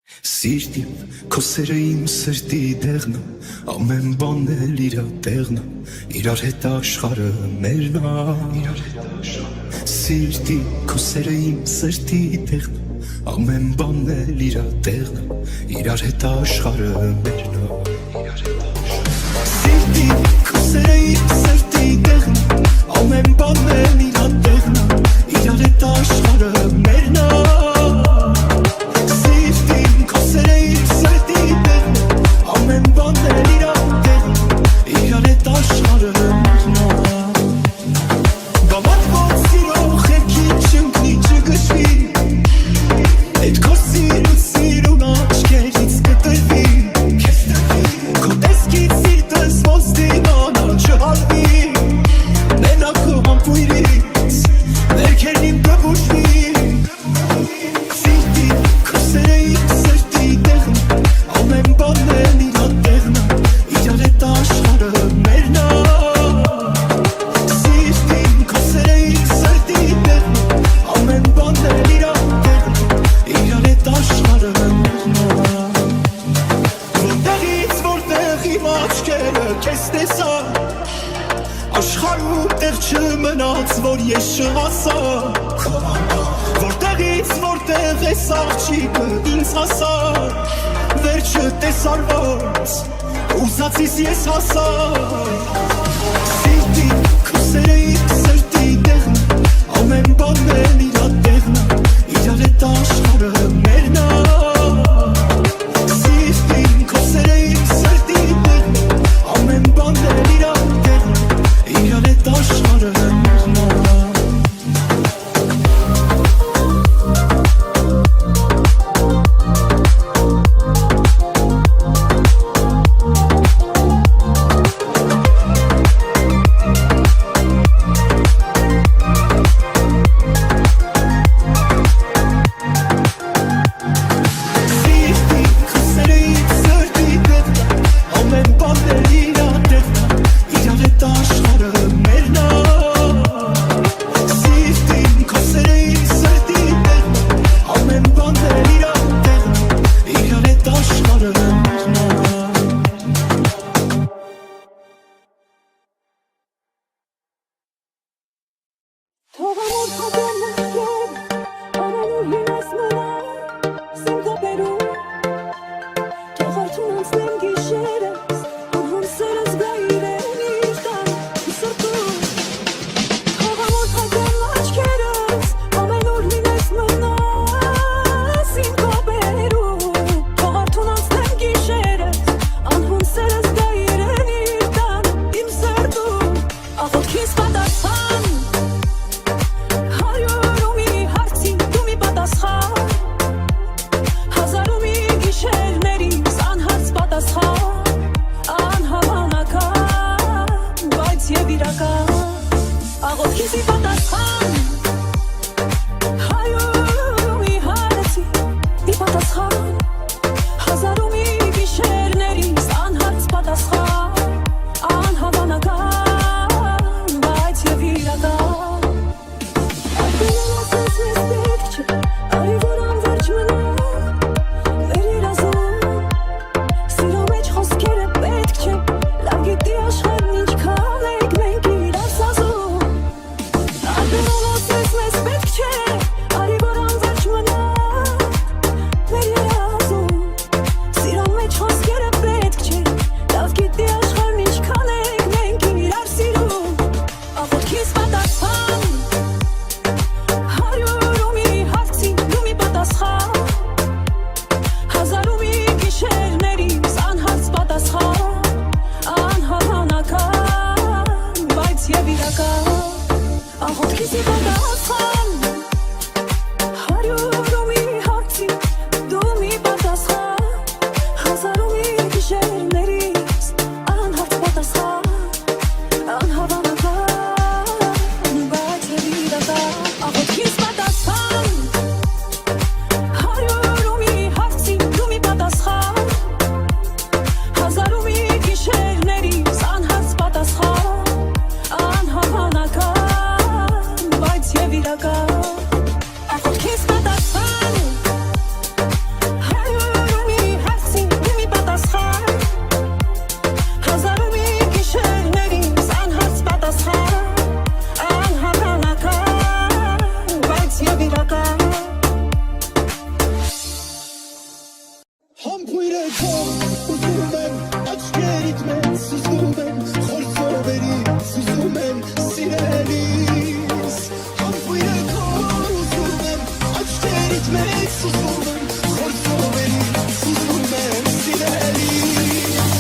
Սիրտի քո սերը իմ սրտի դեղն է, ամեն բան էլ իրա տեղն է, իրար հետ աշխարհը մերն է։ Սիրտի քո սերը իմ սրտի դեղն է, ամեն բան էլ իրա տեղն է, իրար հետ աշխարհը մերն է։ Սիրտի քո սերը իմ սրտի դեղն է, ամեն բան էլ իրա տեղն է, իրար հետ աշխարհը մերն է։ Աշխարհում տեղ չմնաց, որ ես չհասա, որտեղից որտեղ ես աղջիկը ինձ հասա, վերջը տեսարված, ուզածիս ես հասա, սիրտի քո սերը իմ սրտի տեղն է, ամեն բան էլ իրա տեղն է, իրար հետ աշխարհը մերն է, սիրտի քո սերը իմ սրտի տեղն է, ամեն բան էլ իրա I've been almost ուզում եմ աչքերիդ մեջ սուզում եմ խոր ծովերի սուզում եմ սիրելիս համբույրը քո ուզում եմ աչքերիդ մեջ սուզում եմ խոր ծովերի սուզում եմ սիրելիս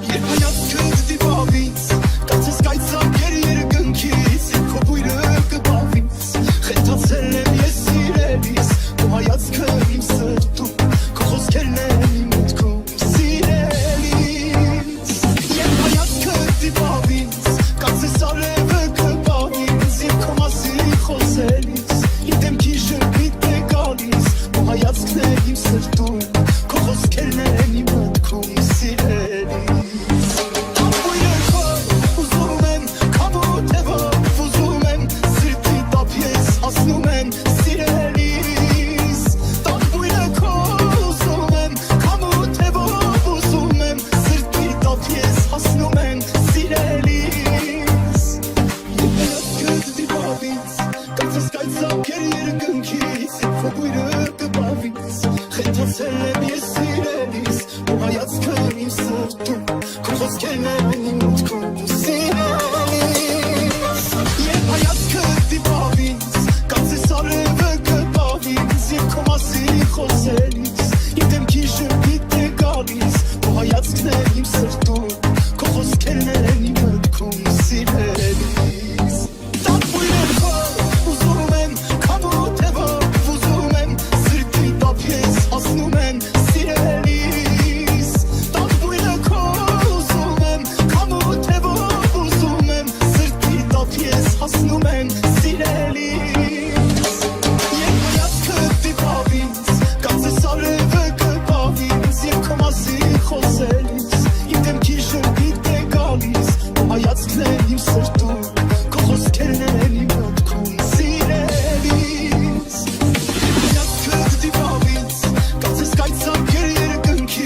երբ հայացքդ դիպավից կացես կայծակեր երկնքից քո բույրը կպավից խենթացել եմ ես սիրելիս քո հայացքը իմ սրտում քո խոսքերն են իմ մտքում սիրելիս երբ հայացքդ դիպավից կացես արևը կպավից և քո մասին խոսելիս իմ դեմքի ժպիտ է գալիս քո հայացքն է իմ սրտում քո խոսքերն են իմ մտքում սիրելիս ամբույրը քո ուզում եմ քամու թևով ուզում եմ սրտի տապ ես հասնում եմ սիրելիս ամբույրը քո ուզում եմ քամու թևով ուզում եմ սրտի տապ ես հասնում եմ սիրելիս երբ հայացքդ դիպավից կացես կայծակեր երկնքից քո բույրը կպավից խենթացել եմ ես սիրելիս քո հայացքը իմ սրտում քո խոսքերն են իմ մտքում սիրելիս երբ հայացքդ դիպավից կացես արևը կպավից և քո մասին խոսելիս իմ դեմքի ժպիտ է գալիս քո հայացքն է իմ սրտում քո խոսքերն են իմ մտքում սիրելիս տապույրը քո ուզում եմ քամու թևով ուզում եմ սրտի տապ ես հասնում եմ սիրելիս տապույրը քո ուզում եմ քամու թևով ուզում եմ սրտի տապ ես հասնում եմ սիրելիս երբ հայացքդ դիպավից կացես արևը կպավից և քո մասին խոսելիս իմ դեմքի ժպիտ է գալիս քո հայացքն է իմ սրտում քո խոսքերն են իմ մտքում սիրելիս երբ հայացքդ դիպավից կացես կայծակեր երկնքից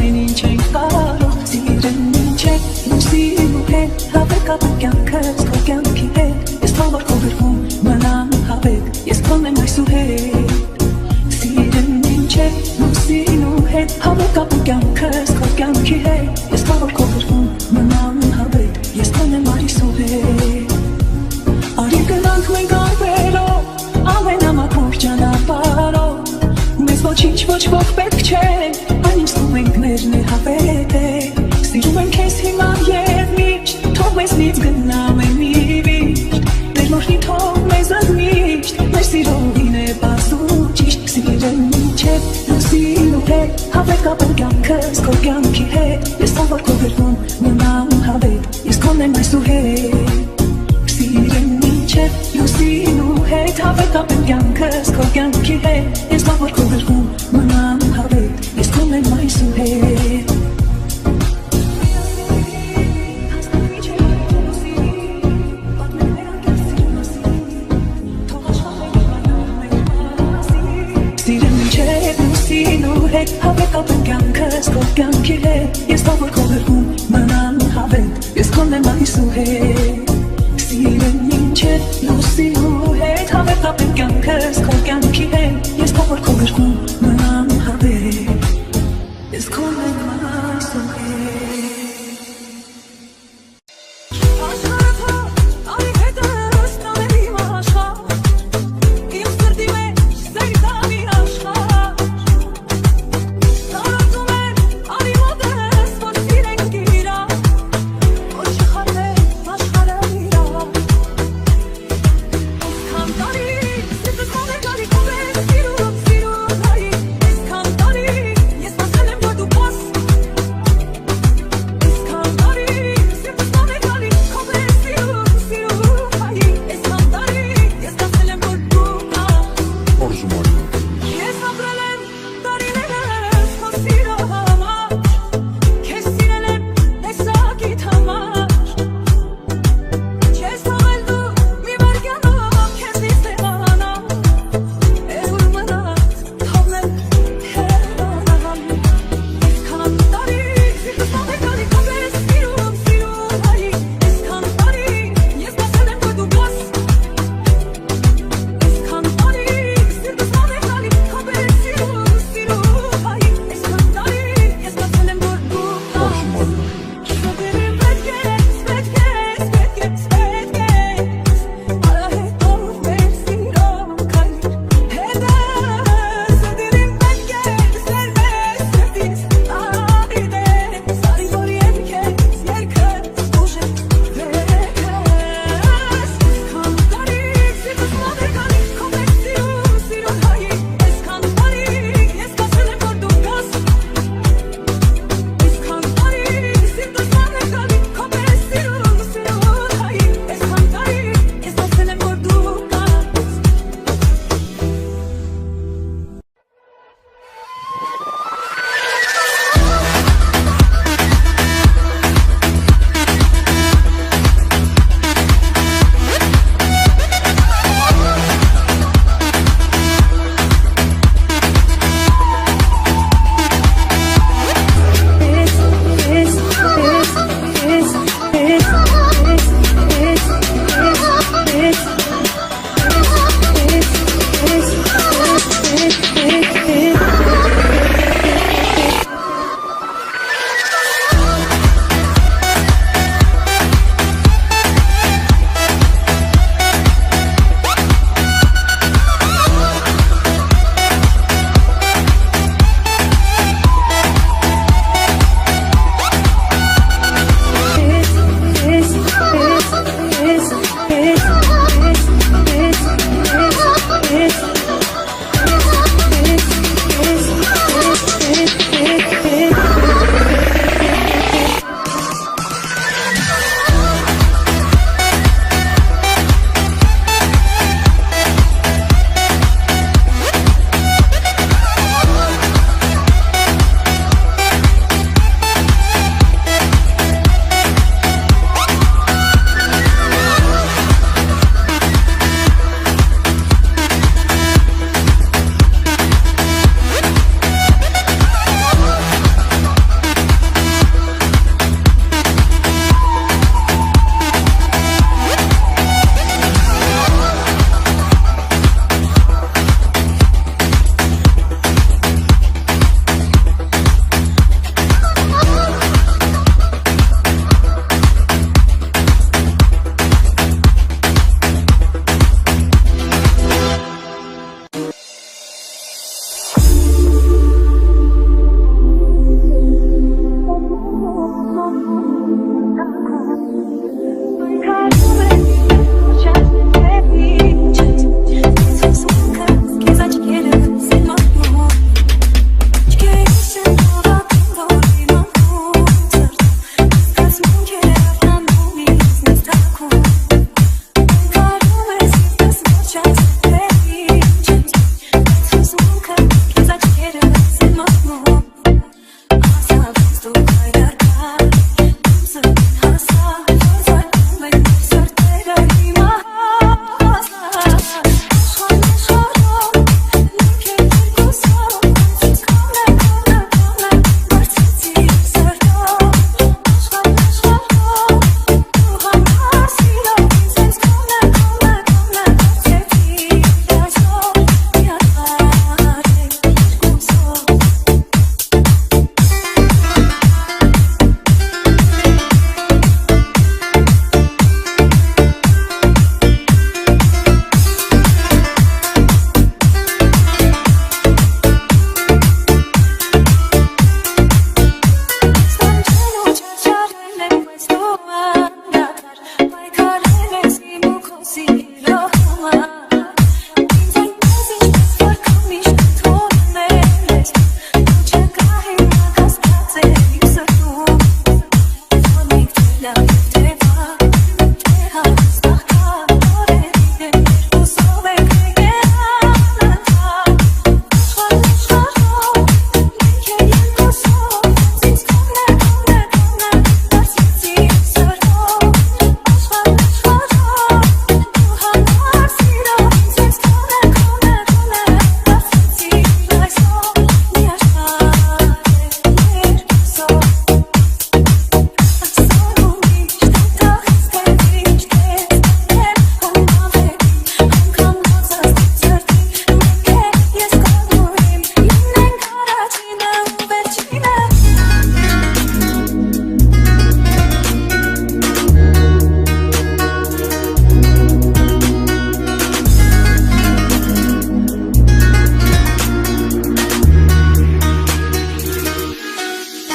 ամեն ինչ ենք կարող Սիրեմ մինչև լուսինու հետ Հավեք ապր կյանքս քո կյանքի հետ Ես թող որ քո գրվում մնամ հավեք Ես քոն եմ այսուհետ Սիրեմ մինչև լուսինու հետ Հավեք ապր կյանքս քո կյանքի հետ Ես թող որ քո գրվում մնամ հավեք Ես քոն եմ այսուհետ Արի գնանք մենք արվերով Ամեն ամակով ճանապարհով Մեզ ոչինչ ոչ ոք պետք չէ Այն ինչ զգում ենք ներն է հավետ է Սիրում եմ քեզ հիմա և միշտ Թող մեզնից գնամ է մի վիշտ Տեր մորհի թող մեզ միշտ Մեր սիրողին է բազու ճիշտ Սիրեմ մինչև լուսինու հետ Հավեք ապր կյանքս քո կյանքի հետ Ես թող որ քո գրվում մնամ հավետ Ես քոն եմ այսուհետ Սիրեմ մինչև լուսինու հետ Հավեք ապր կյանքս քո կյանքի հետ Ես թող որ քո գրվում մնամ հավետ Ես քոն եմ այսուհետ Սիրեմ մինչև լուսինու հետ Հավեք ապր կյանքս քո կյանքի հետ Ես թող որ քո գրվում մնամ հավետ Ես քոն եմ այսուհետ Սիրեմ մինչև լուսինու հետ Հավեք ապր կյանքս քո կյանքի հետ Ես թող որ քո գրքում մնամ հավետ Ես քոն եմ այսուհետ